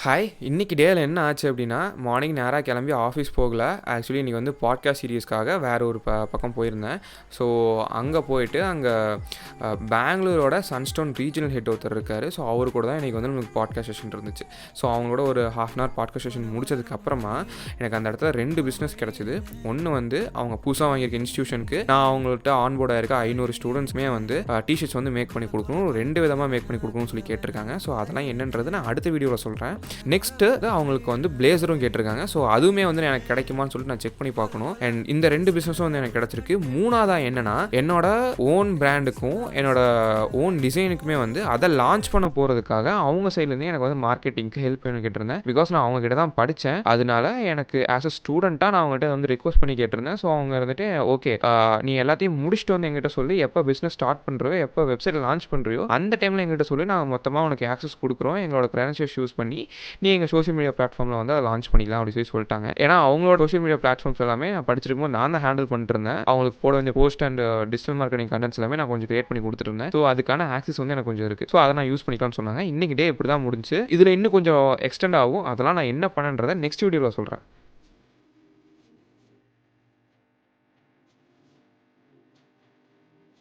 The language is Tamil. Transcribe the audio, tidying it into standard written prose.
ஹாய், இன்னைக்கு டேல என்ன ஆச்சு அப்படின்னா, மார்னிங் நேரா கிளம்பி ஆஃபீஸ் போகல. ஆக்சுவலி இன்னைக்கு வந்து பாட்காஸ்ட் சீரிஸ்க்காக வேற ஒரு பக்கம் போயிருந்தேன். ஸோ அங்கே போயிட்டு அங்கே பெங்களூரோட சன்ஸ்டோன் ரீஜனல் ஹெட் ஒருத்தர் இருக்கார். ஸோ அவர் கூட தான் இன்றைக்கி வந்து நமக்கு பாட்காஸ்ட் செஷன் இருந்துச்சு. ஸோ அவங்களோட ஒரு ½ அன் ஹவர் பாட்காஸ்ட் செஷன் முடிச்சதுக்கப்புறமா எனக்கு அந்த இடத்துல 2 பிஸ்னஸ் கிடச்சிது. ஒன்று வந்து அவங்க புதுசாக வாங்கியிருக்க இன்ஸ்டியூஷனுக்கு நான் அவங்கள்ட்ட ஆன்போர்டாக இருக்க 500 ஸ்டூடெண்ட்ஸுமே வந்து டிஷர்ட்ஸ் வந்து மேக் பண்ணி கொடுக்கணும், 2 விதமாக மேக் பண்ணி கொடுக்கணும்னு சொல்லி கேட்டிருக்காங்க. ஸோ அதெல்லாம் என்னன்றது நான் அடுத்த வீடியோவில் சொல்கிறேன். நெக்ஸ்ட்டு அவங்களுக்கு வந்து பிளேசரும் கேட்டிருக்காங்க. ஸோ அதுவுமே வந்து எனக்கு கிடைக்குமான்னு சொல்லிட்டு நான் செக் பண்ணி பார்க்கணும். அண்ட் இந்த 2 பிஸ்னஸும் வந்து எனக்கு கிடச்சிருக்கு. மூணாவதாக என்னன்னா, என்னோட ஓன் பிராண்டுக்கும் என்னோட ஓன் டிசைனுக்குமே வந்து அதை லான்ச் பண்ண போகிறதுக்காக அவங்க சைட்லேருந்து எனக்கு வந்து மார்க்கெட்டிங்க்கு ஹெல்ப் பண்ணி கேட்டிருந்தேன். பிகாஸ் நான் அவங்க கிட்ட தான் படித்தேன். அதனால எனக்கு ஆஸ் அ ஸ்டூடெண்ட்டாக நான் அவங்ககிட்ட வந்து ரிக்வஸ்ட் பண்ணி கேட்டிருந்தேன். ஸோ அவங்க வந்துட்டு ஓகே, நீ எல்லாத்தையும் முடிச்சுட்டு வந்து எங்கிட்ட சொல்லி எப்போ பிஸ்னஸ் ஸ்டார்ட் பண்ணுறியோ, எப்போ வெப்சைட் லான்ச் பண்ணுறியோ அந்த டைமில் எங்கிட்ட சொல்லி நான் மொத்தமாக உனக்கு ஆக்சஸ் கொடுக்குறோம். எங்களோட கிரெடென்ஷியல்ஸ் யூஸ் பண்ணி நீ எங்கள் சோஷியல் மீடியா பிளாட்ஃபார்மில் வந்து அதை லான்ச் பண்ணிக்கலாம் அப்படின்னு சொல்லிட்டாங்க. ஏன்னா அவங்களோட சோஷியல் மீடியா பிளாட்ஃபார்ம்ஸ் எல்லாமே நான் படிச்சிருக்கும் போது நான் தான் ஹேண்டில் பண்ணிட்டு இருந்தேன். அவங்களுக்கு போட வேண்டிய post and digital marketing contents எல்லாமே நான் கொஞ்சம் கிரியேட் பண்ணி கொடுத்துருந்தேன். ஸோ அதுக்கான ஆக்சஸ் வந்து எனக்கு கொஞ்சம் இருக்குது. ஸோ அதை நான் யூஸ் பண்ணிக்கலாம்னு சொன்னாங்க. இன்னைக்கு டே இப்படி தான் முடிஞ்சு. இதில் இன்னும் கொஞ்சம் எக்ஸ்டெண்ட் ஆகும். அதெல்லாம் நான் என்ன பண்ணன்றதை நெக்ஸ்ட் வீடியோவில் சொல்கிறேன்.